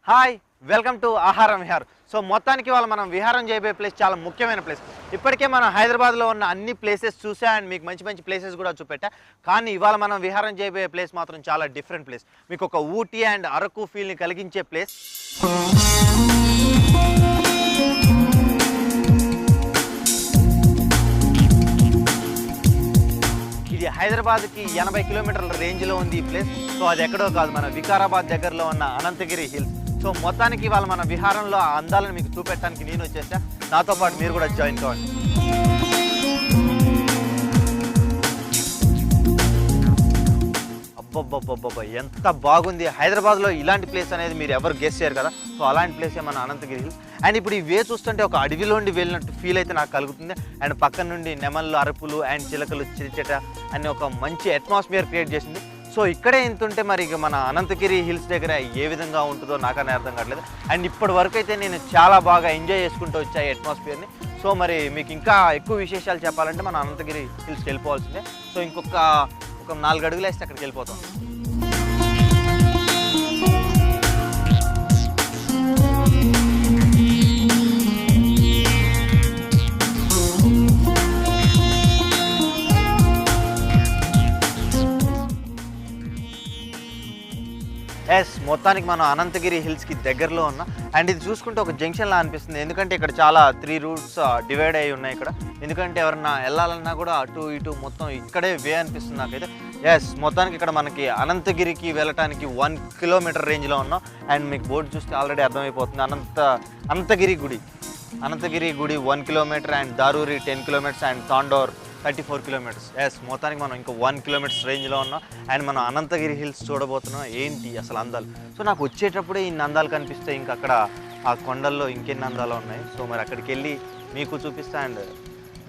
Hi welcome to ఆహారం Vihar. So మొత్తానికి వాళ్ళ మనం విహారం చేయబోయే ప్లేస్ చాలా ముఖ్యమైన ప్లేస్. ఇప్పటికే మనం హైదరాబాద్లో ఉన్న అన్ని ప్లేసెస్ చూసా అండ్ మీకు మంచి మంచి ప్లేసెస్ కూడా చూపెట్టా. కానీ ఇవాళ మనం విహారం చేయబోయే ప్లేస్ మాత్రం చాలా డిఫరెంట్ ప్లేస్. మీకు ఒక ఊటీ అండ్ అరకు ఫీల్ని కలిగించే ప్లేస్. ఇది హైదరాబాద్కి 80 కిలోమీటర్ల రేంజ్లో ఉంది ఈ ప్లేస్. సో అది ఎక్కడో కాదు, మన వికారాబాద్ దగ్గరలో ఉన్న అనంతగిరి హిల్స్. సో మొత్తానికి ఇవాళ మన విహారంలో ఆ అందాలను మీకు చూపెట్టడానికి నేను వచ్చేసా. నాతో పాటు మీరు కూడా జాయిన్ కావండి. అబ్బబ్బబ్బబ్బబ్బా, ఎంత బాగుంది! హైదరాబాద్లో ఇలాంటి ప్లేస్ అనేది మీరు ఎవరు గెస్ చేయరు కదా. సో అలాంటి ప్లేసే మన అనంతగిరి హిల్స్. అండ్ ఇప్పుడు ఈ వే చూస్తుంటే ఒక అడవిలోండి వెళ్ళినట్టు ఫీల్ అయితే నాకు కలుగుతుంది. అండ్ పక్కన నుండి నెమళ్ళు అరుపులు అండ్ చిలకలు చిరిచెట అనే ఒక మంచి అట్మాస్ఫియర్ క్రియేట్ చేసింది. సో ఇక్కడే ఎంత ఉంటే మరి ఇక మన అనంతగిరి హిల్స్ దగ్గర ఏ విధంగా ఉంటుందో నాకనే అర్థం కావట్లేదు. అండ్ ఇప్పటి వరకు అయితే నేను చాలా బాగా ఎంజాయ్ చేసుకుంటూ వచ్చా ఈ అట్మాస్ఫియర్ని. సో మరి మీకు ఇంకా ఎక్కువ విశేషాలు చెప్పాలంటే మన అనంతగిరి హిల్స్కి వెళ్ళిపోవాల్సిందే. సో ఇంకొక 4 అడుగులు వేస్తే అక్కడికి వెళ్ళిపోతాం. ఎస్, మొత్తానికి మనం అనంతగిరి హిల్స్కి దగ్గరలో ఉన్నా. అండ్ ఇది చూసుకుంటే ఒక జంక్షన్లా అనిపిస్తుంది, ఎందుకంటే ఇక్కడ చాలా 3 రూట్స్ డివైడ్ అయ్యి ఉన్నాయి ఇక్కడ. ఎందుకంటే ఎవరన్నా వెళ్ళాలన్నా కూడా అటు ఇటు మొత్తం ఇక్కడే వే అనిపిస్తుంది నాకైతే. ఎస్, మొత్తానికి ఇక్కడ మనకి అనంతగిరికి వెళ్ళటానికి 1 కిలోమీటర్ రేంజ్లో ఉన్నాం. అండ్ మీకు బోర్డు చూస్తే ఆల్రెడీ అర్థమైపోతుంది. అనంతగిరి గుడి 1 kilometre and Daruri 10 kilometres and Tandur 34 కిలోమీటర్స్. ఎస్, మొత్తానికి మనం ఇంకా 1 కిలోమీటర్స్ రేంజ్లో ఉన్నాం. అండ్ మనం అనంతగిరి హిల్స్ చూడబోతున్నాం. ఏంటి అసలు అందాలు! సో నాకు వచ్చేటప్పుడే ఇన్ని అందాలు కనిపిస్తే ఇంకా అక్కడ ఆ కొండల్లో ఇంకెన్ని అందాలు ఉన్నాయి. సో మరి అక్కడికి వెళ్ళి మీకు చూపిస్తా. అండ్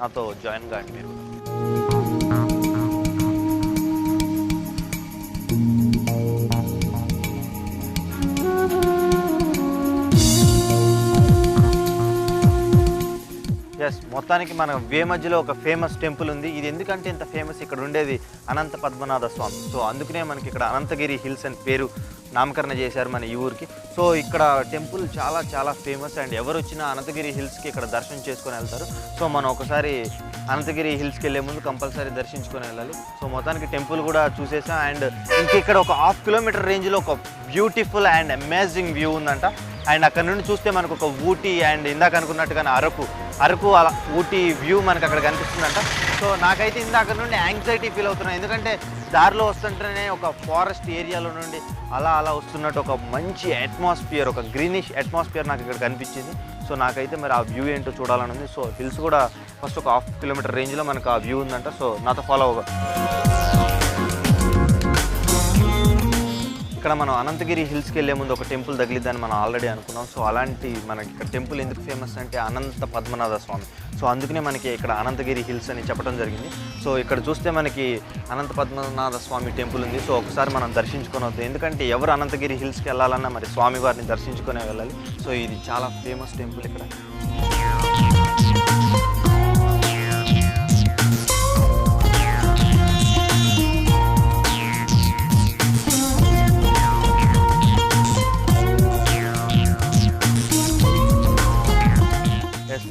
నాతో జాయిన్ కాండి మీరు. ఎస్, మొత్తానికి మన వే మధ్యలో ఒక ఫేమస్ టెంపుల్ ఉంది. ఇది ఎందుకంటే ఇంత ఫేమస్, ఇక్కడ ఉండేది అనంత పద్మనాభ స్వామి. సో అందుకనే మనకి ఇక్కడ అనంతగిరి హిల్స్ అని పేరు నామకరణ చేశారు మన ఈ ఊరికి. సో ఇక్కడ టెంపుల్ చాలా చాలా ఫేమస్. అండ్ ఎవరు వచ్చినా అనంతగిరి హిల్స్కి ఇక్కడ దర్శనం చేసుకొని వెళ్తారు. సో మనం ఒకసారి అనంతగిరి హిల్స్కి వెళ్ళే ముందు కంపల్సరీ దర్శించుకొని వెళ్ళాలి. సో మొత్తానికి టెంపుల్ కూడా చూసేసాం. అండ్ ఇంక ఇక్కడ ఒక 1/2 కిలోమీటర్ రేంజ్లో ఒక బ్యూటిఫుల్ అండ్ అమేజింగ్ వ్యూ ఉందంట. అండ్ అక్కడ నుండి చూస్తే మనకు ఒక ఊటీ అండ్ ఇందాక అనుకున్నట్టుగానే అరకు అలా ఊటీ వ్యూ మనకు అక్కడ కనిపిస్తుందంట. సో నాకైతే ఇందాక నుండి యాంగ్జైటీ ఫీల్ అవుతున్నాను, ఎందుకంటే దారిలో వస్తుంటేనే ఒక ఫారెస్ట్ ఏరియాలో నుండి అలా వస్తున్నట్టు ఒక మంచి అట్మాస్ఫియర్, ఒక గ్రీనిష్ అట్మాస్ఫియర్ నాకు ఇక్కడ కనిపించింది. సో నాకైతే మరి ఆ వ్యూ ఏంటో చూడాలని ఉంది. సో హిల్స్ కూడా ఫస్ట్ ఒక 1/2 కిలోమీటర్ రేంజ్లో మనకు ఆ వ్యూ ఉందంట. సో నాతో ఫాలో అవ్వ. ఇక్కడ మనం అనంతగిరి హిల్స్కి వెళ్ళే ముందు ఒక టెంపుల్ తగిలిద్దని మనం ఆల్రెడీ అనుకున్నాం. సో అలాంటి మనకి ఇక్కడ టెంపుల్ ఎందుకు ఫేమస్ అంటే అనంత పద్మనాభ స్వామి. సో అందుకనే మనకి ఇక్కడ అనంతగిరి హిల్స్ అని చెప్పడం జరిగింది. సో ఇక్కడ చూస్తే మనకి అనంత పద్మనాభ స్వామి టెంపుల్ ఉంది. సో ఒకసారి మనం దర్శించుకొని వద్దాం, ఎందుకంటే ఎవరు అనంతగిరి హిల్స్కి వెళ్ళాలన్నా మరి స్వామివారిని దర్శించుకునే వెళ్ళాలి. సో ఇది చాలా ఫేమస్ టెంపుల్ ఇక్కడ.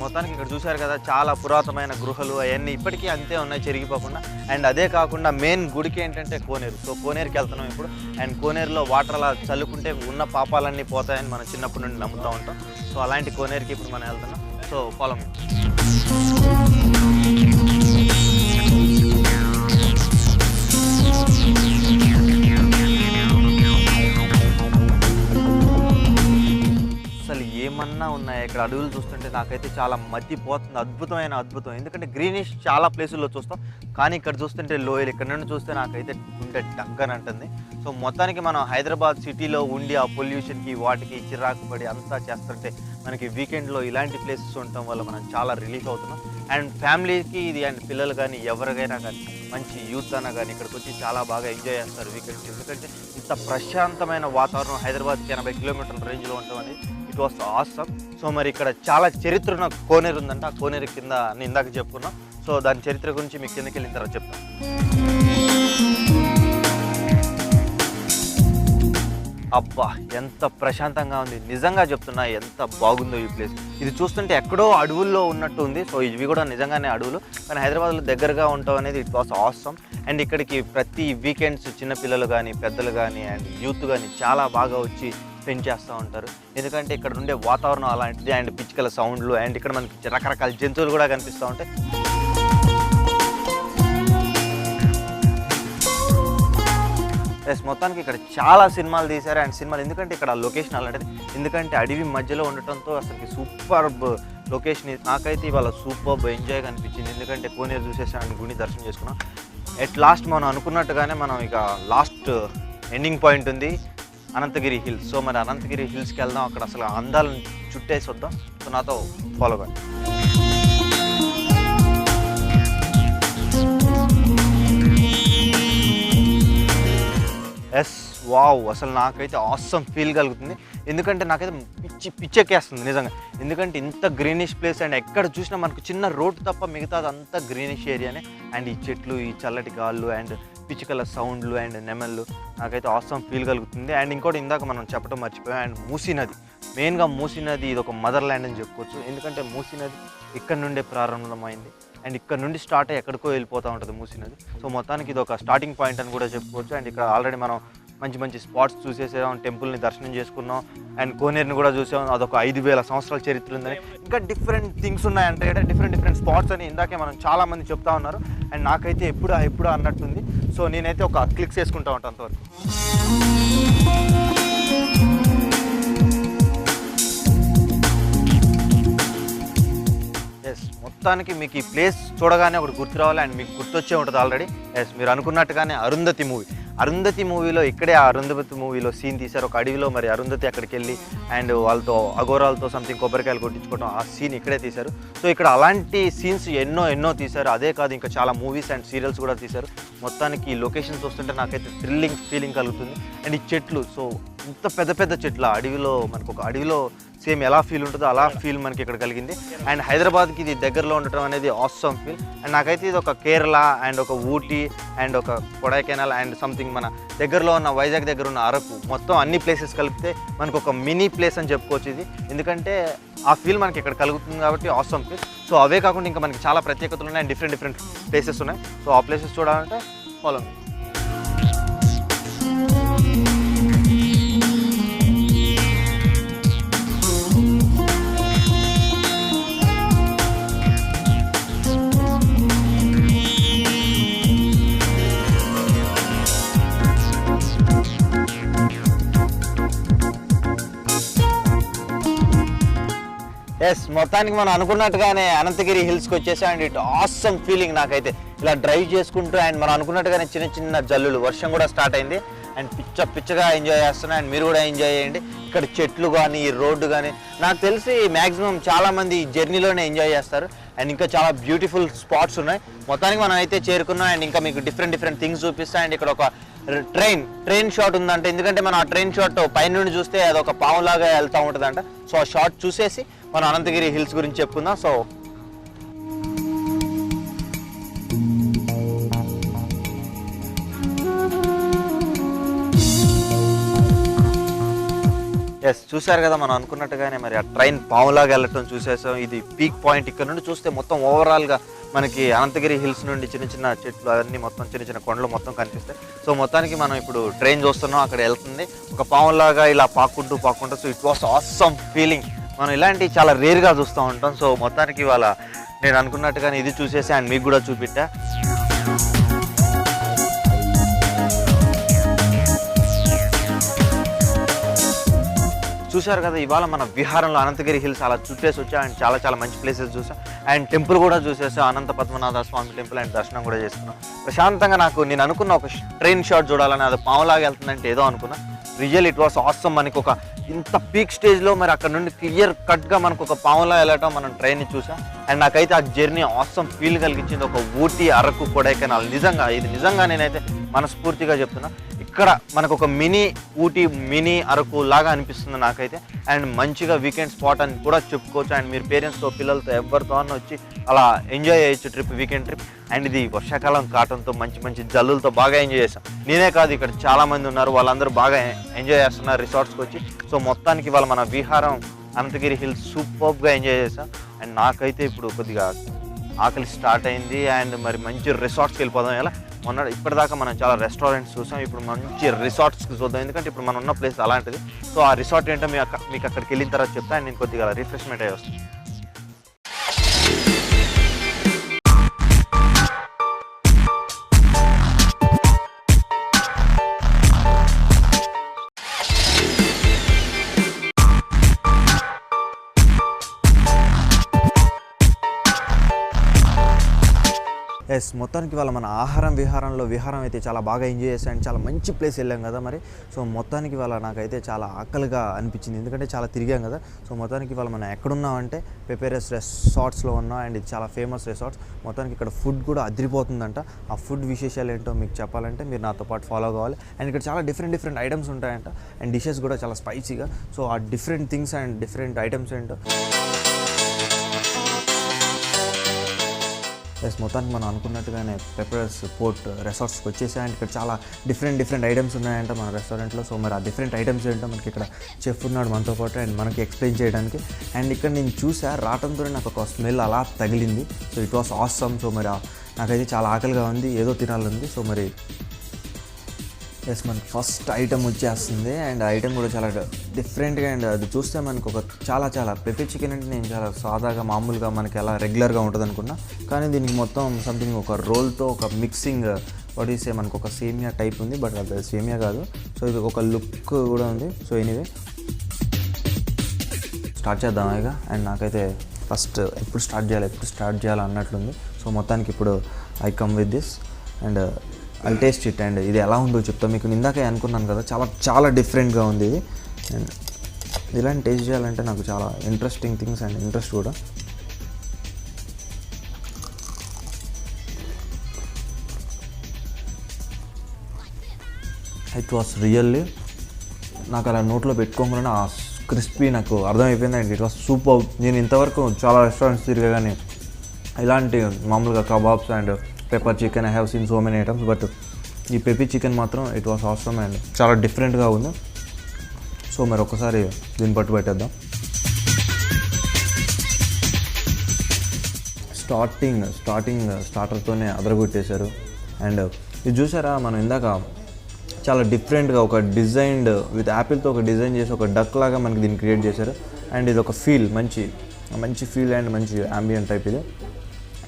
మొత్తానికి ఇక్కడ చూశారు కదా, చాలా పురాతనమైన గృహలు అవన్నీ ఇప్పటికీ అంతే ఉన్నాయి, చెరిగిపోకుండా. అండ్ అదే కాకుండా మెయిన్ గుడికి ఏంటంటే కోనేరు. సో కోనేరుకి వెళ్తున్నాం ఇప్పుడు. అండ్ కోనేరులో వాటర్ అలా చల్లుకుంటే ఉన్న పాపాలన్నీ పోతాయని మనం చిన్నప్పటి నుండి నమ్ముతూ ఉంటాం. సో అలాంటి కోనేరుకి ఇప్పుడు మనం వెళ్తున్నాం. So follow me. అసలు ఏమన్నా ఉన్నాయి ఇక్కడ. అడవులు చూస్తుంటే నాకైతే చాలా మతిపోతుంది. అద్భుతం. ఎందుకంటే గ్రీనిష్ చాలా ప్లేసుల్లో చూస్తాం, కానీ ఇక్కడ చూస్తుంటే లోయలు. ఇక్కడ నుండి చూస్తే నాకైతే గుండె డగ్గని అంటుంది. సో మొత్తానికి మనం హైదరాబాద్ సిటీలో ఉండి ఆ పొల్యూషన్కి వాటికి చిరాకు పడి అంతా చేస్తుంటే మనకి వీకెండ్లో ఇలాంటి ప్లేసెస్ ఉండటం వల్ల మనం చాలా రిలీఫ్ అవుతున్నాం. అండ్ ఫ్యామిలీకి ఇది అండ్ పిల్లలు కానీ ఎవరికైనా కానీ మంచి యూత్ అన్నా కానీ ఇక్కడికి వచ్చి చాలా బాగా ఎంజాయ్ చేస్తారు వీకెండ్స్. ఎందుకంటే ఇంత ప్రశాంతమైన వాతావరణం హైదరాబాద్కి 80 కిలోమీటర్ల రేంజ్లో ఉండటం అనేది ఇట్ వాస్ ఆసమ్. సో మరి ఇక్కడ చాలా చరిత్ర ఉన్న కోనేరు ఉందంట. ఆ కోనేరు కింద నేను ఇందాక చెప్పుకున్నాం. సో దాని చరిత్ర గురించి మీకు కిందకి వెళ్ళిన తర్వాత చెప్తాను. అబ్బా ఎంత ప్రశాంతంగా ఉంది, నిజంగా చెప్తున్నా ఎంత బాగుందో ఈ ప్లేస్. ఇది చూస్తుంటే ఎక్కడో అడవుల్లో ఉన్నట్టు ఉంది. సో ఇవి కూడా నిజంగానే అడవులు, కానీ హైదరాబాద్లో దగ్గరగా ఉంటాం అనేది ఇట్ వాస్ ఆసమ్. అండ్ ఇక్కడికి ప్రతి వీకెండ్స్ చిన్నపిల్లలు కానీ పెద్దలు కానీ అండ్ యూత్ కానీ చాలా బాగా వచ్చి స్పెండ్ చేస్తూ ఉంటారు. ఎందుకంటే ఇక్కడ ఉండే వాతావరణం అలాంటిది అండ్ పిచ్చుకల సౌండ్లు అండ్ ఇక్కడ మనకి రకరకాల జంతువులు కూడా కనిపిస్తూ ఉంటాయి. ప్లస్ మొత్తానికి ఇక్కడ చాలా సినిమాలు తీశారు. అండ్ సినిమాలు ఎందుకంటే ఇక్కడ లొకేషన్ అలాంటిది, ఎందుకంటే అడవి మధ్యలో ఉండటంతో అసలుకి సూపర్బ్ లొకేషన్. నాకైతే ఇవాళ సూపర్బ్ ఎంజాయ్గా అనిపించింది, ఎందుకంటే కోనేరు చూసేసాను, గుడి దర్శనం చేసుకున్నాం. ఎట్ లాస్ట్ మనం అనుకున్నట్టుగానే మనం ఇక లాస్ట్ ఎండింగ్ పాయింట్ ఉంది అనంతగిరి హిల్స్. సో మరి అనంతగిరి హిల్స్కి వెళ్దాం, అక్కడ అసలు అందాలను చుట్టేసి వద్దాం. సో నాతో ఫాలో కండి. ఎస్ వావ్, అసలు నాకైతే ఆసమ్ ఫీల్ కలుగుతుంది, ఎందుకంటే నాకైతే పిచ్చెక్కేస్తుంది నిజంగా. ఎందుకంటే ఇంత గ్రీనిష్ ప్లేస్ అండ్ ఎక్కడ చూసినా మనకు చిన్న రోడ్ తప్ప మిగతాది అంతా గ్రీనిష్ ఏరియానే. అండ్ ఈ చెట్లు, ఈ చల్లటి గాళ్ళు అండ్ పిచ్చుకల సౌండ్లు అండ్ నెమళ్ళు, నాకైతే ఆసమ్ ఫీల్ కలుగుతుంది. అండ్ ఇంకోటి ఇందాక మనం చెప్పడం మర్చిపోయాం, అండ్ మూసీ నది, మెయిన్గా మూసీ నది ఇది ఒక మదర్ ల్యాండ్ అని చెప్పుకోవచ్చు. ఎందుకంటే మూసీ నది ఇక్కడ నుండే ప్రారంభమైంది అండ్ ఇక్కడ నుండి స్టార్ట్ అయ్యి ఎక్కడికో వెళ్ళిపోతూ ఉంటుంది మూసీ నది. సో మొత్తానికి ఇది ఒక స్టార్టింగ్ పాయింట్ అని కూడా చెప్పుకోవచ్చు. అండ్ ఇక్కడ ఆల్రెడీ మనం మంచి మంచి స్పాట్స్ చూసేసాం, టెంపుల్ని దర్శనం చేసుకున్నాం అండ్ కోనేరుని కూడా చూసాం. అదొక 5000 సంవత్సరాల చరిత్ర ఉందని, ఇంకా డిఫరెంట్ థింగ్స్ ఉన్నాయంటే డిఫరెంట్ స్పాట్స్ అని ఇందాకే మనం చాలామంది చెప్తా ఉన్నారు. అండ్ నాకైతే ఎప్పుడు అన్నట్టుంది. సో నేనైతే ఒక క్లిక్స్ వేసుకుంటా ఉంటాను అంతవరకు. ఎస్, మొత్తానికి మీకు ఈ ప్లేస్ చూడగానే ఒకటి గుర్తు రావాలి అండ్ మీకు గుర్తొచ్చే ఉంటుంది ఆల్రెడీ. ఎస్, మీరు అనుకున్నట్టుగానే అరుంధతి మూవీలో ఇక్కడే ఆ అరుంధతి మూవీలో సీన్ తీశారు. ఒక అడవిలో మరి అరుంధతి అక్కడికి వెళ్ళి అండ్ వాళ్ళతో అఘోరాలతో సంథింగ్ కొబ్బరికాయలు కొట్టించుకోవడం, ఆ సీన్ ఇక్కడే తీశారు. సో ఇక్కడ అలాంటి సీన్స్ ఎన్నో తీశారు. అదే కాదు, ఇంకా చాలా మూవీస్ అండ్ సీరియల్స్ కూడా తీశారు. మొత్తానికి ఈ లొకేషన్ చూస్తుంటే నాకైతే థ్రిల్లింగ్ ఫీలింగ్ కలుగుతుంది. అండ్ ఈ చెట్లు, సో ఇంత పెద్ద చెట్లు అడవిలో, మనకు ఒక అడవిలో సేమ్ ఎలా ఫీల్ ఉంటుందో అలా ఫీల్ మనకి ఇక్కడ కలిగింది. అండ్ హైదరాబాద్కి ఇది దగ్గరలో ఉండటం అనేది ఆసమ్ ఫీల్. అండ్ నాకైతే ఇది ఒక కేరళ అండ్ ఒక ఊటీ అండ్ ఒక కొడైకెనాల్ అండ్ సంథింగ్ మన దగ్గరలో ఉన్న వైజాగ్ దగ్గర ఉన్న అరకు, మొత్తం అన్ని ప్లేసెస్ కలిపితే మనకు ఒక మినీ ప్లేస్ అని చెప్పుకోవచ్చు ఇది. ఎందుకంటే ఆ ఫీల్ మనకి ఇక్కడ కలుగుతుంది కాబట్టి ఆసమ్ ఫీల్. సో అవే కాకుండా ఇంకా మనకి చాలా ప్రత్యేకతలు ఉన్నాయి అండ్ డిఫరెంట్ ప్లేసెస్ ఉన్నాయి. సో ఆ ప్లేసెస్ చూడాలంటే ఫాలో మీ. ఎస్, మొత్తానికి మనం అనుకున్నట్టుగానే అనంతగిరి హిల్స్కి వచ్చేసాం. అండ్ ఇట్ ఆసమ్ ఫీలింగ్ నాకైతే ఇలా డ్రైవ్ చేసుకుంటూ అండ్ మనం అనుకున్నట్టుగానే చిన్న జల్లులు, వర్షం కూడా స్టార్ట్ అయింది అండ్ పిచ్చగా ఎంజాయ్ చేస్తున్నాయి. అండ్ మీరు కూడా ఎంజాయ్ చేయండి. ఇక్కడ చెట్లు కానీ ఈ రోడ్డు కానీ నాకు తెలిసి మ్యాక్సిమం చాలామంది ఈ జర్నీలోనే ఎంజాయ్ చేస్తారు. అండ్ ఇంకా చాలా బ్యూటిఫుల్ స్పాట్స్ ఉన్నాయి. మొత్తానికి మనం అయితే చేరుకున్నాం అండ్ ఇంకా మీకు డిఫరెంట్ థింగ్స్ చూపిస్తాం. అండ్ ఇక్కడ ఒక ట్రైన్ షాట్ ఉందంటే, ఎందుకంటే మనం ఆ ట్రైన్ షాట్ పైనుండి చూస్తే అదొక పావులాగా వెళ్తూ ఉంటుందంట. సో ఆ షాట్ చూసేసి మనం అనంతగిరి హిల్స్ గురించి చెప్పుకుందాం. సో ఎస్, చూసారు కదా మనం అనుకున్నట్టుగానే మరి ఆ ట్రైన్ పావులాగా వెళ్ళటం చూసేసాం. ఇది పీక్ పాయింట్. ఇక్కడ నుండి చూస్తే మొత్తం ఓవరాల్గా మనకి అనంతగిరి హిల్స్ నుండి చిన్న చెట్లు అవన్నీ మొత్తం చిన్న కొండలు మొత్తం కనిపిస్తాయి. సో మొత్తానికి మనం ఇప్పుడు ట్రైన్ చూస్తున్నాం, అక్కడ వెళ్తుంది ఒక పావులాగా ఇలా పాక్కుంటూ. So it was awesome feeling. మనం ఇలాంటివి చాలా రేర్గా చూస్తూ ఉంటాం. సో మొత్తానికి ఇవాళ నేను అనుకున్నట్టుగానే ఇది చూసేసి అండ్ మీకు కూడా చూపిట్టా. చూశారు కదా, ఇవాళ మన విహారంలో అనంతగిరి హిల్స్ అలా చుట్టేసి వచ్చా అండ్ చాలా మంచి ప్లేసెస్ చూసాం. అండ్ టెంపుల్ కూడా చూసేసాం, అనంత పద్మనాభ స్వామి టెంపుల్, అండ్ దర్శనం కూడా చేసుకున్నాం ప్రశాంతంగా. నేను అనుకున్న ఒక ట్రైన్ షాట్ చూడాలని, అది పావులాగా వెళ్తుందంటే ఏదో అనుకున్నా. Real it was awesome. మనకి ఒక ఇంత పీక్ స్టేజ్లో మరి అక్కడ నుండి క్లియర్ కట్గా మనకు ఒక పావులా వెళ్ళటం మనం ట్రైన్ని చూసాం. అండ్ నాకైతే ఆ జర్నీ ఆసమ్ ఫీల్ కలిగించింది. ఒక ఊటీ, అరకు, కొడైకెనాల్, నిజంగా ఇది నిజంగా నేనైతే మనస్ఫూర్తిగా చెప్తున్నా. ఇక్కడ మనకు ఒక మినీ ఊటీ మినీ అరకు లాగా అనిపిస్తుంది నాకైతే. అండ్ మంచిగా వీకెండ్ స్పాట్ అని కూడా చెప్పుకోవచ్చు. అండ్ మీరు పేరెంట్స్తో పిల్లలతో ఎవరితో అన్న వచ్చి అలా ఎంజాయ్ చేయొచ్చు ట్రిప్, వీకెండ్ ట్రిప్. అండ్ ఇది వర్షాకాలం కావడంతో మంచి మంచి జల్లులతో బాగా ఎంజాయ్ చేస్తాం. నేనే కాదు, ఇక్కడ చాలామంది ఉన్నారు, వాళ్ళందరూ బాగా ఎంజాయ్ చేస్తున్నారు రిసార్ట్స్కి వచ్చి. సో మొత్తానికి వాళ్ళ మన విహారం అనంతగిరి హిల్స్ సూపర్గా ఎంజాయ్ చేస్తాం. అండ్ నాకైతే ఇప్పుడు కొద్దిగా ఆకలి స్టార్ట్ అయింది. అండ్ మరి మంచి రిసార్ట్స్కి వెళ్ళిపోదాం. ఎలా ఇప్పటిదాకా మనం చాలా రెస్టారెంట్స్ చూసాం, ఇప్పుడు మంచి రిసార్ట్స్కి చూద్దాం. ఎందుకంటే ఇప్పుడు మనం ఉన్న ప్లేస్ అలాంటిది. సో ఆ రిసార్ట్ ఏంటో మీకు అక్కడికి వెళ్ళిన తర్వాత చెప్తా. అండ్ నేను కొద్దిగా రిఫ్రెష్మెంట్ అయ్యి వస్తాను. ఎస్, మొత్తానికి వాళ్ళ మన విహారం అయితే చాలా బాగా ఎంజాయ్ చేస్తాం. అండ్ చాలా మంచి ప్లేస్ వెళ్ళాం కదా మరి. సో మొత్తానికి వాళ్ళ నాకైతే చాలా ఆకలిగా అనిపించింది, ఎందుకంటే చాలా తిరిగాం కదా. సో మొత్తానికి వాళ్ళ మనం ఎక్కడున్నామంటే పెపెరస్ రిసార్ట్స్లో ఉన్నాం. అండ్ ఇది చాలా ఫేమస్ రిసార్ట్స్. మొత్తానికి ఇక్కడ ఫుడ్ కూడా అదిరిపోతుందంట. ఆ ఫుడ్ విశేషాలు ఏంటో మీకు చెప్పాలంటే మీరు నాతో పాటు ఫాలో కావాలి. అండ్ ఇక్కడ చాలా డిఫరెంట్ ఐటమ్స్ ఉంటాయంట. అండ్ డిషెస్ కూడా చాలా స్పైసీగా. సో ఆ different things and different items ఏంటో ఎస్, మొత్తానికి మనం అనుకున్నట్టుగానే పెపెరస్ పోర్ట్ రిసార్ట్స్కి వచ్చేసి. అండ్ ఇక్కడ చాలా డిఫరెంట్ ఐటమ్స్ ఉన్నాయంట మన రెస్టారెంట్లో. సో మరి ఆ డిఫరెంట్ ఐటమ్స్ ఏంటో మనకి ఇక్కడ చెఫ్ ఉన్నాడు మనతో పాటు, అండ్ మనకి ఎక్స్ప్లెయిన్ చేయడానికి. అండ్ ఇక్కడ నేను చూసా, రావడంతో నాకు ఒక స్మెల్ అలా తగిలింది. So it was awesome. So మరి నాకైతే చాలా ఆకలిగా ఉంది, ఏదో తినాలంది. సో మరి ఎస్, మనకి ఫస్ట్ ఐటమ్ వచ్చేస్తుంది. అండ్ ఐటమ్ కూడా చాలా డిఫరెంట్గా. అండ్ అది చూస్తే మనకు ఒక చాలా పెప్పర్ చికెన్ అంటే నేను చాలా సాదాగా మామూలుగా మనకి ఎలా రెగ్యులర్గా ఉంటుంది అనుకున్నా. కానీ దీనికి మొత్తం సంథింగ్ ఒక రోల్తో ఒక మిక్సింగ్ వడిసే మనకు ఒక సేమియా టైప్ ఉంది. బట్ అది సేమియా కాదు. సో ఇది ఒక లుక్ కూడా ఉంది. సో ఎనీవే స్టార్ట్ చేద్దాం ఇక. అండ్ నాకైతే ఫస్ట్ ఎప్పుడు స్టార్ట్ చేయాలి అన్నట్లుంది. సో మొత్తానికి ఇప్పుడు I come with this and I taste it. And ఇది ఎలా ఉందో చెప్తాను మీకు. ఇందాకే అనుకున్నాను కదా, చాలా డిఫరెంట్గా ఉంది ఇది. అండ్ ఇలాంటి టేస్ట్ చేయాలంటే నాకు చాలా ఇంట్రెస్టింగ్ థింగ్స్ అండ్ ఇంట్రెస్ట్ కూడా. ఇట్ వాస్ రియల్లీ, నాకు అలా నోట్లో పెట్టుకోగానే ఆ క్రిస్పీ నాకు అర్థమైపోయింది. And it was super. నేను ఇంతవరకు చాలా రెస్టారెంట్స్ తిరిగా కానీ ఇలాంటి మామూలుగా kebabs and pepper chicken I have seen so many items, but ఈ పెప్పర్ చికెన్ మాత్రం ఇట్ వాస్ ఆసమ్ అండ్ చాలా డిఫరెంట్గా ఉంది. సో మరి ఒక్కసారి దీన్ని పట్టు పెట్టేద్దాం. స్టార్టర్తోనే అదరగొట్టేశారు. అండ్ ఇది చూసారా, మనం ఇందాక చాలా డిఫరెంట్గా ఒక డిజైన్డ్ విత్ యాపిల్తో ఒక డిజైన్ చేసి ఒక డక్ లాగా మనకి దీన్ని క్రియేట్ చేశారు. అండ్ ఇది ఒక ఫీల్, మంచి ఫీల్ అండ్ మంచి అంబియంట్ టైప్. ఇది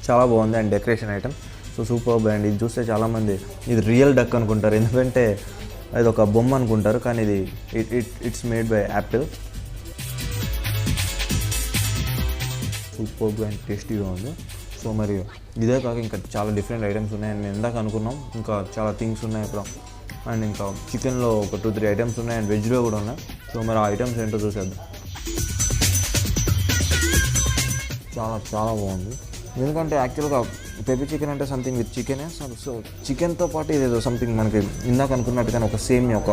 చాలా బాగుంది. And decoration item so super. And ఇది చూస్తే చాలామంది ఇది రియల్ డక్ అనుకుంటారు, ఎందుకంటే అది ఒక బొమ్మ అనుకుంటారు, కానీ ఇది it's made by Apple. Super and టేస్టీగా ఉంది. సో మరి ఇదే కాక ఇంకా చాలా డిఫరెంట్ ఐటమ్స్ ఉన్నాయి. అండ్ ఇందాక అనుకున్నాం ఇంకా చాలా థింగ్స్ ఉన్నాయి ఇప్పుడు. అండ్ ఇంకా చికెన్లో ఒక 2-3 ఐటమ్స్ ఉన్నాయి. అండ్ వెజ్లో కూడా ఉన్నాయి. సో మరి ఆ ఐటమ్స్ ఏంటో చూసేద్దాం. చాలా బాగుంది. ఎందుకంటే యాక్చువల్గా పెప్పర్ చికెన్ అంటే సంథింగ్ విత్ చికెనే. సో చికెన్తో పాటు ఇదేదో సంథింగ్ మనకి ఇందాక అనుకున్నట్టుగానే ఒక సేమియా ఒక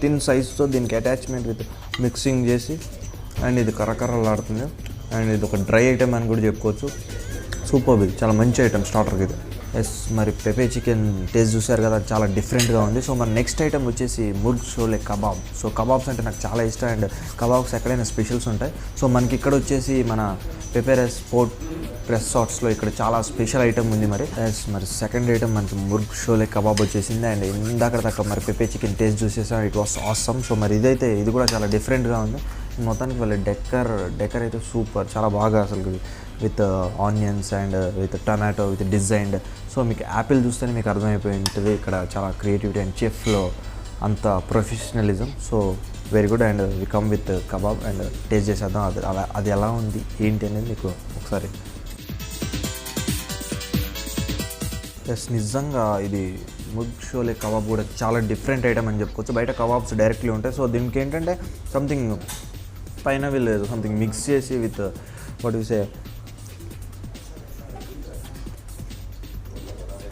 థిన్ సైజ్తో దీనికి అటాచ్మెంట్ విత్ మిక్సింగ్ చేసి. అండ్ ఇది కర్రలాడుతుంది. అండ్ ఇది ఒక డ్రై ఐటమ్ అని కూడా చెప్పుకోవచ్చు. సూపర్. ఇది చాలా మంచి ఐటమ్ స్టార్టర్కి ఇది. ఎస్, మరి పెప్పర్ చికెన్ టేస్ట్ చూసారు కదా, చాలా డిఫరెంట్గా ఉంది. సో మరి నెక్స్ట్ ఐటమ్ వచ్చేసి murgh sholay kebab. So kebabs అంటే నాకు చాలా ఇష్టం. అండ్ కబాబ్స్ ఎక్కడైనా స్పెషల్స్ ఉంటాయి. సో మనకి ఇక్కడ వచ్చేసి మన పెపెరస్ పోర్ట్ రిసార్ట్స్లో ఇక్కడ చాలా స్పెషల్ ఐటమ్ ఉంది. మరి సెకండ్ ఐటమ్ మనకి ముర్గ్ షోలే కబాబ్ వచ్చేసింది. అండ్ ఇందాక దాకా మరి పెప్పర్ చికెన్ టేస్ట్ చూసేసాం, ఇట్ వాస్ ఆసమ్. సో మరి ఇది కూడా చాలా డిఫరెంట్గా ఉంది. మొత్తానికి వాళ్ళ డెకర్ అయితే సూపర్, చాలా బాగా అసలు with onions and with tomato with designed. So మీకు యాపిల్ చూస్తేనే మీకు అర్థమైపోయి ఉంటుంది ఇక్కడ చాలా క్రియేటివిటీ అండ్ చెఫ్లో అంత professionalism. So very good. And we come with kebab and taste చేసేద్దాం అది ఎలా ఉంది ఏంటి అనేది మీకు ఒకసారి. ఎస్, నిజంగా ఇది ముర్గ్ షోలే కబాబ్ కూడా చాలా డిఫరెంట్ ఐటమ్ అని చెప్పుకోవచ్చు. బయట కబాబ్స్ డైరెక్ట్లీ ఉంటాయి. సో దీనికి ఏంటంటే సంథింగ్ పైన వీళ్ళు సంథింగ్ మిక్స్ చేసి విత్ వాట్ యు సే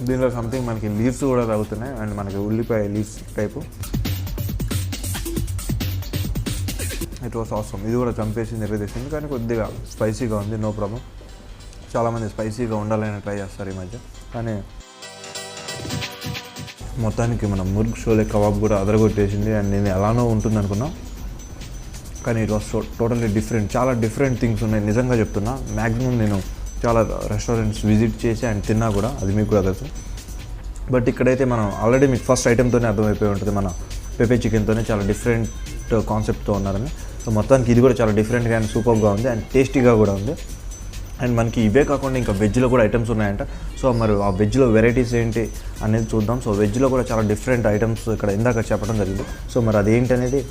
దీనిలో సంథింగ్ మనకి లీవ్స్ కూడా తగ్గుతున్నాయి అండ్ మనకి ఉల్లిపాయ leaves type. It was awesome. ఇది కూడా చంపేసింది ఎర్రదేసింది కానీ కొద్దిగా స్పైసీగా ఉంది, నో ప్రాబ్లం. చాలామంది స్పైసీగా ఉండాలని ట్రై చేస్తారు ఈ మధ్య. కానీ మొత్తానికి మన ముర్గ్ షోలే కబాబ్ కూడా అదరగొట్టేసింది. అండ్ నేను ఎలానో ఉంటుంది అనుకున్నా కానీ ఇట్ వాస్ టోటల్లీ డిఫరెంట్. చాలా డిఫరెంట్ థింగ్స్ ఉన్నాయి, నిజంగా చెప్తున్నా. మ్యాక్సిమం నేను చాలా రెస్టారెంట్స్ విజిట్ చేసి అండ్ తిన్నా కూడా, అది మీకు కూడా తెలుసు. బట్ ఇక్కడైతే మనం ఆల్రెడీ మీకు ఫస్ట్ ఐటెంతోనే అర్థమైపోయి ఉంటుంది, మన పెప్పే చికెన్తోనే చాలా డిఫరెంట్ కాన్సెప్ట్తో ఉన్నారని. సో మొత్తానికి ఇది కూడా చాలా డిఫరెంట్గా అండ్ సూపర్గా ఉంది అండ్ టేస్టీగా కూడా ఉంది. అండ్ మనకి ఇవే కాకుండా ఇంకా వెజ్లో కూడా ఐటమ్స్ ఉన్నాయంట. సో మరి ఆ వెజ్లో వెరైటీస్ ఏంటి అనేది చూద్దాం. సో వెజ్లో కూడా చాలా డిఫరెంట్ ఐటమ్స్ ఇక్కడ ఇందాక చెప్పడం జరిగింది. సో మరి అదేంటి అనేది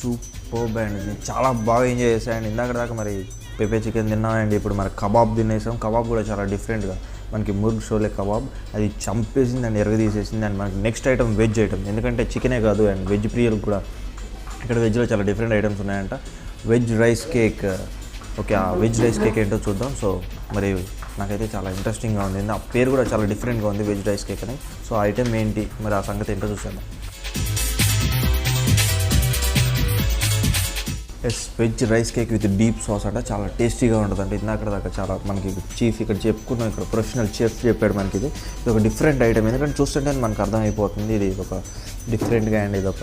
సూపర్ అండ్ నేను చాలా బాగా ఎంజాయ్ చేశాను. అండ్ ఇందాక దాకా మరి పెప్పే చికెన్ తిన్నాం అండ్ ఇప్పుడు మరి కబాబ్ తినేసాం. కబాబ్ కూడా చాలా డిఫరెంట్గా మనకి ముర్గ్ షోలే కబాబ్ అది చంపేసింది అండ్ ఎరగదీసేసింది. అండ్ మనకి నెక్స్ట్ ఐటమ్ వెజ్ ఐటమ్, ఎందుకంటే చికెనే కాదు అండ్ వెజ్ ప్రియలకు కూడా ఇక్కడ వెజ్లో చాలా డిఫరెంట్ ఐటమ్స్ ఉన్నాయంట. Veg rice cake. ఓకే, ఆ వెజ్ రైస్ కేక్ ఏంటో చూద్దాం. సో మరి నాకైతే చాలా ఇంట్రెస్టింగ్గా ఉంది, ఆ పేరు కూడా చాలా డిఫరెంట్గా ఉంది, వెజ్ రైస్ కేక్ అని. సో ఆ ఐటమ్ ఏంటి మరి ఆ సంగతి ఏంటో చూసాను. Veg rice cake with deep sauce అంట, చాలా టేస్టీగా ఉంటుంది అంటే ఇందాక దాకా చాలా మనకి చీఫ్ ఇక్కడ చెప్పుకున్నాం, ఇక్కడ ప్రొఫెషనల్ చెఫ్ చెప్పాడు మనకి ఇది ఒక డిఫరెంట్ ఐటమ్. ఎందుకంటే చూస్తుంటే మనకు అర్థమైపోతుంది ఇది ఒక డిఫరెంట్గా అండ్ ఇది ఒక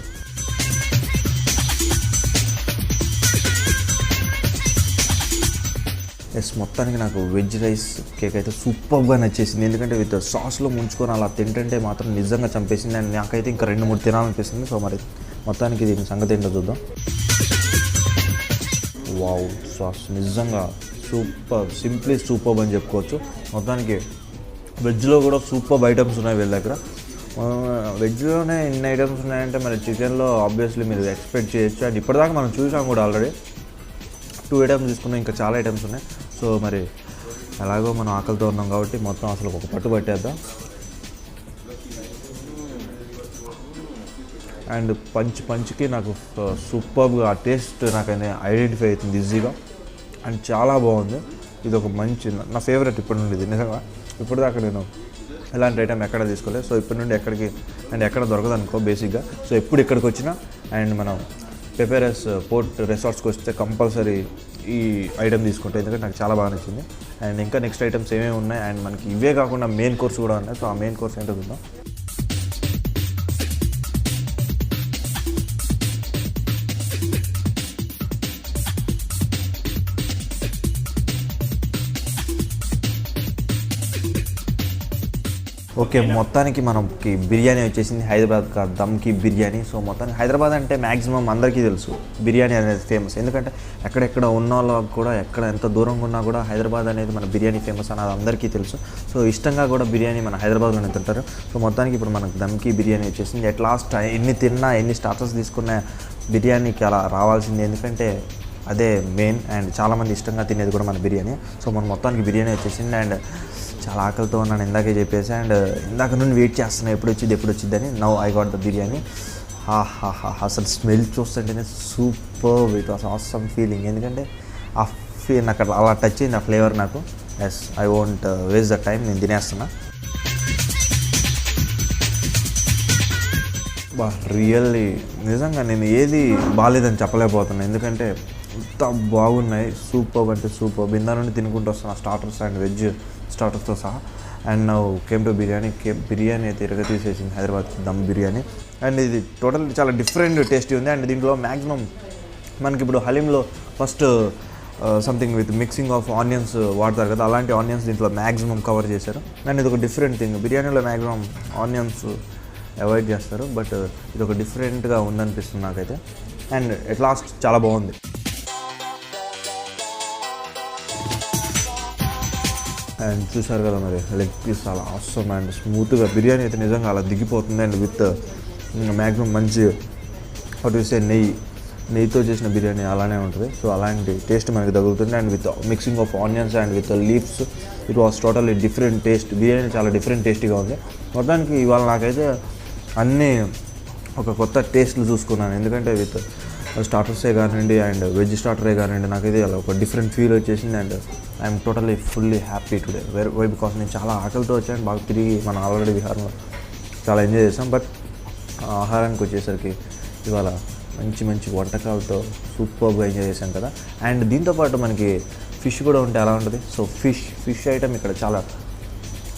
మొత్తానికి నాకు వెజ్ రైస్ కేక్ అయితే సూపర్గా నచ్చేసింది. ఎందుకంటే విత్ సాస్లో ముంచుకొని అలా తింటుంటే మాత్రం నిజంగా చంపేసింది అండ్ నాకైతే ఇంకా 2-3 తినాలనిపిస్తుంది. సో మరి మొత్తానికి దీని సంగతి ఏంటో చూద్దాం. వావ్, సాస్ నిజంగా సూపర్, సింప్లీ సూపర్ అని చెప్పుకోవచ్చు. మొత్తానికి వెజ్లో కూడా సూపర్ ఐటమ్స్ ఉన్నాయి వీళ్ళ దగ్గర. వెజ్లోనే ఇన్ని ఐటమ్స్ ఉన్నాయంటే మరి చికెన్లో ఆబ్వియస్లీ మీరు ఎక్స్పెక్ట్ చేయొచ్చు. అండ్ ఇప్పటిదాకా మనం చూసాం కూడా ఆల్రెడీ 2 ఐటమ్స్ తీసుకున్నాం, ఇంకా చాలా ఐటమ్స్ ఉన్నాయి. సో మరి ఎలాగో మనం ఆకలితో ఉన్నాం కాబట్టి మొత్తం అసలు ఒక పట్టు పట్టేద్దాం. అండ్ పంచ్కి నాకు సూపర్గా ఆ టేస్ట్ నాకైతే ఐడెంటిఫై అవుతుంది ఈజీగా అండ్ చాలా బాగుంది. ఇది ఒక మంచి నా ఫేవరెట్ ఇప్పటి నుండి ఇది నిజంగా. ఇప్పటిదాకా నేను ఇలాంటి ఐటమ్ ఎక్కడ తీసుకోలేదు. సో ఇప్పటి నుండి ఎక్కడికి అండ్ ఎక్కడ దొరకదు అనుకో బేసిక్గా. సో ఎప్పుడు ఇక్కడికి వచ్చినా అండ్ మనం పెపెరస్ పోర్ట్ రిసార్ట్స్కి వస్తే కంపల్సరీ ఈ ఐటమ్ తీసుకుంటాం, ఎందుకంటే నాకు చాలా బాగా నచ్చింది. అండ్ ఇంకా నెక్స్ట్ ఐటమ్స్ ఏమేమి ఉన్నాయి అండ్ మనకి ఇవే కాకుండా మెయిన్ కోర్స్ కూడా ఉన్నాయి. సో ఆ మెయిన్ కోర్స్ ఏంటో చూద్దాం. ఓకే, మొత్తానికి మనకి బిర్యానీ వచ్చేసింది, హైదరాబాద్ కా దమ్కి బిర్యానీ. సో మొత్తానికి హైదరాబాద్ అంటే మ్యాక్సిమం అందరికీ తెలుసు బిర్యానీ అనేది ఫేమస్. ఎందుకంటే ఎక్కడెక్కడ ఉన్న వాళ్ళకి కూడా ఎక్కడ ఎంత దూరంగా ఉన్నా కూడా హైదరాబాద్ అనేది మన బిర్యానీ ఫేమస్ అనేది అందరికీ తెలుసు. సో ఇష్టంగా కూడా బిర్యానీ మన హైదరాబాద్లోనే తింటారు. సో మొత్తానికి ఇప్పుడు మనకు దమ్కి బిర్యానీ వచ్చేసింది. అట్ లాస్ట్ ఎన్ని తిన్నా ఎన్ని స్టార్టర్స్ తీసుకున్న బిర్యానీకి అలా రావాల్సింది, ఎందుకంటే అదే మెయిన్ అండ్ చాలామంది ఇష్టంగా తినేది కూడా మన బిర్యానీ. సో మన మొత్తానికి బిర్యానీ వచ్చేసింది అండ్ చాలా ఆకలితో ఉన్నాను ఇందాకే చెప్పేసి. అండ్ ఇందాక నుండి వెయిట్ చేస్తున్నా ఎప్పుడు వచ్చింది అని. Now I got the biryani. అసలు స్మెల్ చూస్తుంటేనే super, it was awesome feeling. ఎందుకంటే ఆ నాకు అలా టచ్ అయింది ఆ ఫ్లేవర్ నాకు. Yes, I won't waste the time, నేను తినేస్తున్నా. రియల్లీ నిజంగా నేను ఏది బాగాలేదని చెప్పలేకపోతున్నాను, ఎందుకంటే ఎంత బాగున్నాయి. సూపర్ అంటే సూపర్. బిందా నుండి తినుకుంటూ వస్తున్నా స్టార్టర్స్ అండ్ వెజ్ స్టార్టర్స్తో సహా. And now came to biryani అయితే తీసేసింది హైదరాబాద్ దమ్ బిర్యానీ. అండ్ ఇది టోటల్ చాలా డిఫరెంట్ టేస్టీ ఉంది. అండ్ దీంట్లో మ్యాక్సిమం మనకి ఇప్పుడు హలీంలో first something with mixing of onions వాడతారు కదా, అలాంటి ఆనియన్స్ దీంట్లో మ్యాక్సిమం కవర్ చేశారు. అండ్ ఇది ఒక డిఫరెంట్ థింగ్. బిర్యానీలో మ్యాక్సిమం ఆనియన్స్ అవాయిడ్ చేస్తారు, బట్ ఇది ఒక డిఫరెంట్గా ఉందనిపిస్తుంది నాకైతే. అండ్ ఎట్ లాస్ట్ చాలా బాగుంది. అండ్ చూసారు కదా మరి లెగ్ పీస్ చాలా ఆసమ్ అండ్ స్మూత్గా బిర్యానీ అయితే నిజంగా అలా దిగిపోతుంది. అండ్ విత్ మ్యాక్సిమం మంచి చూసే నెయ్యితో చేసిన బిర్యానీ అలానే ఉంటుంది. సో అలాంటి టేస్ట్ మనకి తగులుతుంది. And with mixing of onions and with leaves it was totally different taste. Biryani చాలా డిఫరెంట్ టేస్టీగా ఉంది. మొత్తానికి ఇవాళ నాకైతే అన్నీ ఒక కొత్త టేస్ట్లు చూసుకున్నాను, ఎందుకంటే విత్ స్టార్టర్సే కానివ్వండి అండ్ వెజ్ స్టార్టరే కానివ్వండి, నాకైతే అలా ఒక డిఫరెంట్ ఫీల్ వచ్చేసింది. And I'm totally fully happy today. Why because నేను చాలా ఆకలితో వచ్చాను, బాగా తిరిగి మనం ఆల్రెడీ విహారంలో చాలా ఎంజాయ్ చేసాం. బట్ ఆహారానికి వచ్చేసరికి ఇవాళ మంచి మంచి వంటకాలతో సూపర్గా ఎంజాయ్ చేశాం కదా. అండ్ దీంతోపాటు మనకి ఫిష్ కూడా ఉంటే ఎలా ఉంటుంది. సో ఫిష్ ఐటమ్ ఇక్కడ చాలా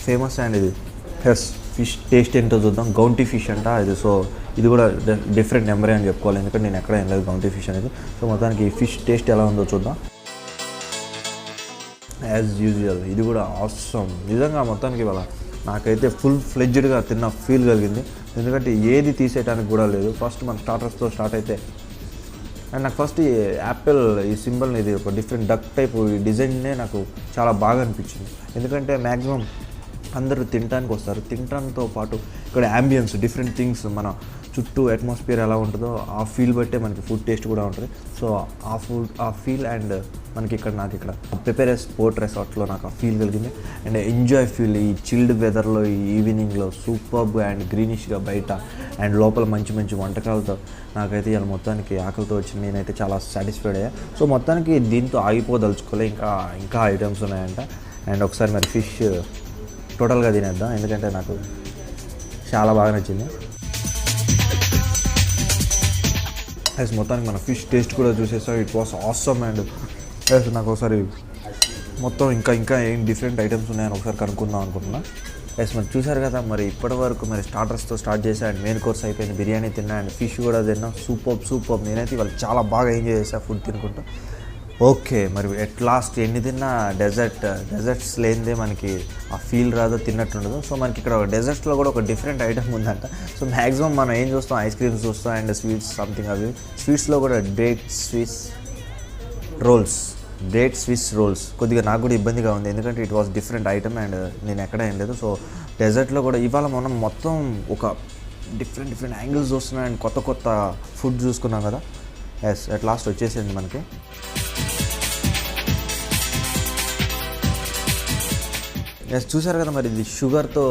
ఫేమస్. అండ్ ఇది ఫిష్ టేస్ట్ ఏంటో చూద్దాం. గౌంటీ ఫిష్ అంట ఇది. సో ఇది కూడా డిఫరెంట్ నెంబరే అని చెప్పుకోవాలి, ఎందుకంటే నేను ఎక్కడ ఏం లేదు గౌంటీ ఫిష్ అనేది. సో మొత్తానికి ఫిష్ టేస్ట్ ఎలా ఉందో చూద్దాం. యాజ్ యూజువల్ ఇది కూడా ఆసమ్. నిజంగా మొత్తానికి ఇవాళ నాకైతే ఫుల్ ఫ్లెడ్జ్డ్గా తిన్న ఫీల్ కలిగింది, ఎందుకంటే ఏది తీసేయడానికి కూడా లేదు. ఫస్ట్ మన స్టార్టర్స్తో స్టార్ట్ అయితే అండ్ నాకు ఫస్ట్ ఈ యాపిల్ ఈ సింబల్ని, ఇది ఒక డిఫరెంట్ డక్ టైప్ ఈ డిజైన్నే నాకు చాలా బాగా అనిపించింది. ఎందుకంటే మ్యాక్సిమం అందరూ తినడానికి వస్తారు, తినడంతో పాటు ఇక్కడ యాంబియన్స్ డిఫరెంట్ థింగ్స్ మన చుట్టూ అట్మాస్ఫియర్ ఎలా ఉంటుందో ఆ ఫీల్ బట్టే మనకి ఫుడ్ టేస్ట్ కూడా ఉంటుంది. సో ఆ ఫీల్ అండ్ మనకి ఇక్కడ నాకు ఇక్కడ పెపెరస్ స్పోర్ట్ రిసార్ట్లో నాకు ఆ ఫీల్ కలిగింది. అండ్ ఎంజాయ్ ఫీల్ ఈ చిల్డ్ వెదర్లో ఈ ఈవినింగ్లో సూపర్గా అండ్ గ్రీనిష్గా బయట అండ్ లోపల మంచి మంచి వంటకాలతో నాకైతే ఇలా మొత్తానికి ఆకలితో వచ్చింది. నేనైతే చాలా సాటిస్ఫైడ్ అయ్యా. సో మొత్తానికి దీంతో ఆగిపోదలుచుకోలే, ఇంకా ఐటమ్స్ ఉన్నాయంట. అండ్ ఒకసారి మరి ఫిష్ టోటల్గా తినేద్దాం, ఎందుకంటే నాకు చాలా బాగా నచ్చింది. మొత్తానికి మన ఫిష్ టేస్ట్ కూడా చూసేసాం. It was awesome. అండ్ నాకు ఒకసారి మొత్తం ఇంకా ఏం డిఫరెంట్ ఐటమ్స్ ఉన్నాయని ఒకసారి కనుక్కుందాం అనుకుంటున్నా. మరి చూసారు కదా, మరి ఇప్పటి వరకు మరి స్టార్టర్స్తో స్టార్ట్ చేసా అండ్ మెయిన్ కోర్స్ అయిపోయింది, బిర్యానీ తిన్నా అండ్ ఫిష్ కూడా తిన్నా. సూపర్. నేనైతే ఇవాళ చాలా బాగా ఎంజాయ్ చేసా ఫుడ్ తినుకుంటూ. ఓకే, మరి ఎట్ లాస్ట్ ఎన్ని తిన్నా డెజర్ట్స్ లేనిదే మనకి ఆ ఫీల్ రాదో, తిన్నట్టుండదు. సో మనకి ఇక్కడ డెజర్ట్స్లో కూడా ఒక డిఫరెంట్ ఐటమ్ ఉందంట. సో మ్యాక్సిమం మనం ఏం చూస్తాం, ఐస్ క్రీమ్స్ చూస్తాం అండ్ స్వీట్స్ సంథింగ్. అవి స్వీట్స్లో కూడా డేట్ స్విస్ రోల్స్ కొద్దిగా నాకు కూడా ఇబ్బందిగా ఉంది, ఎందుకంటే it was different item and నేను ఎక్కడ ఏం లేదు. సో డెజర్ట్లో కూడా ఇవాళ మనం మొత్తం ఒక డిఫరెంట్ యాంగిల్స్ చూస్తున్నాం అండ్ కొత్త ఫుడ్ చూసుకున్నాం కదా. అట్ లాస్ట్ వచ్చేసింది మనకి. చూసారు కదా, మరి ఇది షుగర్తో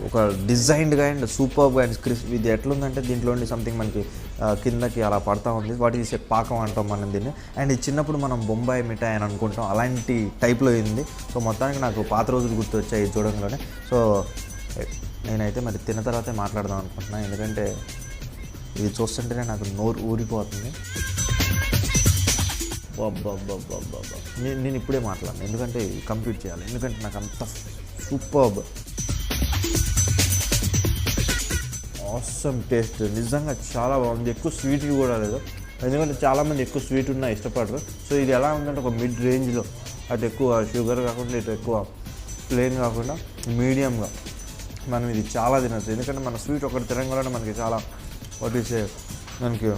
ఒక డిజైన్డ్గా అండ్ సూపర్గా అండ్ క్రిస్పీ. ఇది ఎట్లుందంటే దీంట్లో సంథింగ్ మనకి కిందకి అలా పడతా ఉంది. వాటి తీసే పాకం అంటాం మనం దీన్ని. అండ్ ఇది చిన్నప్పుడు మనం బొంబాయి మిఠాయి అని అనుకుంటాం, అలాంటి టైప్లో అయింది. సో మొత్తానికి నాకు పాత రోజులు గుర్తొచ్చాయి ఇది చూడంగానే. సో నేనైతే మరి తిన్న తర్వాతే మాట్లాడదాం అనుకుంటున్నాను, ఎందుకంటే ఇది చూస్తుంటేనే నాకు నోరు ఊరిపోతుంది. నేను ఇప్పుడే మాట్లాడను, ఎందుకంటే కంప్లీట్ చేయాలి, ఎందుకంటే నాకు అంత సూపర్బ్ ఆసమ్ టేస్ట్. నిజంగా చాలా బాగుంది. ఎక్కువ స్వీట్ కూడా లేదు, ఎందుకంటే చాలామంది ఎక్కువ స్వీట్ ఉన్నా ఇష్టపడరు. సో ఇది ఎలా ఉందంటే ఒక మిడ్ రేంజ్లో, అటు ఎక్కువ షుగర్ కాకుండా ఇటు ఎక్కువ ప్లెయిన్ కాకుండా మీడియంగా మనం ఇది చాలా తినచ్చు. ఎందుకంటే మన స్వీట్ ఒకటి తినగానే మనకి చాలా మనకి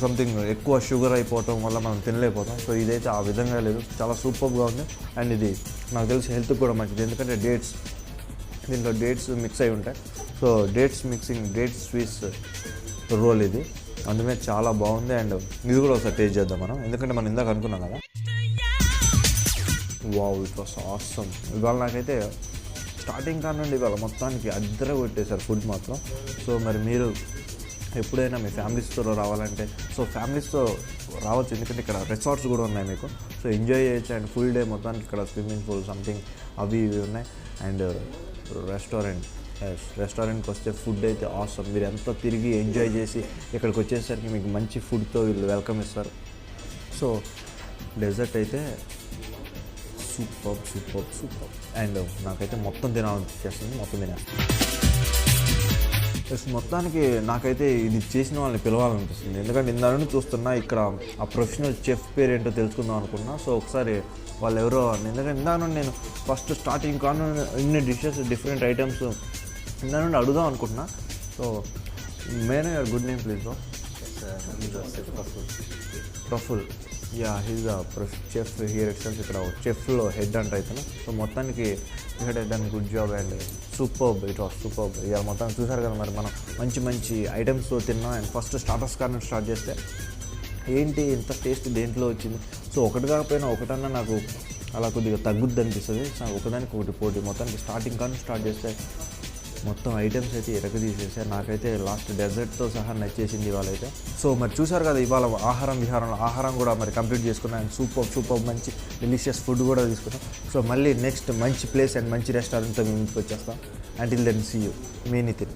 సంథింగ్ ఎక్కువ షుగర్ అయిపోవటం వల్ల మనం తినలేకపోతాం. సో ఇదైతే ఆ విధంగా లేదు, చాలా సూపర్గా ఉంది. అండ్ ఇది నాకు తెలిసి హెల్త్కి కూడా మంచిది, ఎందుకంటే దీంట్లో డేట్స్ మిక్స్ అయి ఉంటాయి. సో డేట్స్ స్వీట్స్ రోల్ ఇది, అందుకే చాలా బాగుంది. అండ్ ఇది కూడా ఒకసారి టేస్ట్ చేద్దాం మనం, ఎందుకంటే మనం ఇందాక అనుకున్నాం కదా. Wow, it was awesome. ఇవాళ నాకైతే స్టార్టింగ్ కానుండి ఇవాళ మొత్తానికి అద్దర కొట్టేశారు ఫుడ్ మాత్రం. సో మరి మీరు ఎప్పుడైనా మీ ఫ్యామిలీస్తో రావాలంటే సో ఫ్యామిలీస్తో రావచ్చు, ఎందుకంటే ఇక్కడ రిసార్ట్స్ కూడా ఉన్నాయి మీకు. సో ఎంజాయ్ చేయొచ్చు. అండ్ ఫుల్ డే మొత్తానికి ఇక్కడ స్విమ్మింగ్ పూల్ సంథింగ్ అవి ఉన్నాయి. అండ్ రెస్టారెంట్కి వస్తే ఫుడ్ అయితే ఆసమ్. మీరు ఎంతో తిరిగి ఎంజాయ్ చేసి ఇక్కడికి వచ్చేసరికి మీకు మంచి ఫుడ్తో వీళ్ళు వెల్కమ్ ఇస్తారు. సో డెజర్ట్ అయితే సూపర్. అండ్ నాకైతే మొత్తం తినాలనిపిస్తుంది, మొత్తం తినేస్తాను. మొత్తానికి నాకైతే ఇది చేసిన వాళ్ళని పిలవాలనిపిస్తుంది, ఎందుకంటే ఇందా నుండి చూస్తున్నా ఇక్కడ ఆ ప్రొఫెషనల్ చెఫ్ పేరు ఏంటో తెలుసుకుందాం అనుకున్నా. సో ఒకసారి వాళ్ళు ఎవరో, ఎందుకంటే ఇందా నుండి నేను ఫస్ట్ స్టార్టింగ్ కాను ఇన్ని డిషెస్ డిఫరెంట్ ఐటమ్స్ ఇందా నుండి అడుగుదాం అనుకుంటున్నా. సో మేనే good name please bro. Praful. Yeah, he's the chef here itself. ఇక్కడ చెఫ్లో హెడ్ అంట ఇతను. సో మొత్తానికి ఇక్కడ done good job and superb. It was superb. ఇక మొత్తానికి చూసారు కదా, మరి మనం మంచి ఐటమ్స్తో తిన్నాం. అండ్ ఫస్ట్ స్టార్టర్స్ కానీ స్టార్ట్ చేస్తే ఏంటి ఇంత టేస్ట్ దేంట్లో వచ్చింది. సో ఒకటి కాకపోయినా ఒకటన్నా నాకు అలా కొద్దిగా తగ్గుద్ది అనిపిస్తుంది. సో ఒకదానికి ఒకటి పోటీ. మొత్తానికి స్టార్టింగ్ కానీ స్టార్ట్ చేస్తే మొత్తం ఐటమ్స్ అయితే తీసేసారు. నాకైతే లాస్ట్ డెజర్ట్తో సహా నచ్చేసింది ఇవాళ అయితే. సో మరి చూసారు కదా ఇవాళ ఆహారం కూడా మరి కంప్లీట్ చేసుకున్నాను. సూపర్ మంచి డెలిషియస్ ఫుడ్ కూడా తీసుకున్నాం. సో మళ్ళీ నెక్స్ట్ మంచి ప్లేస్ అండ్ మంచి రెస్టారెంట్తో మేము ముందుకు వచ్చేస్తాం. అంటిల్ దెన్ సీ యూ, మీ నితిన్.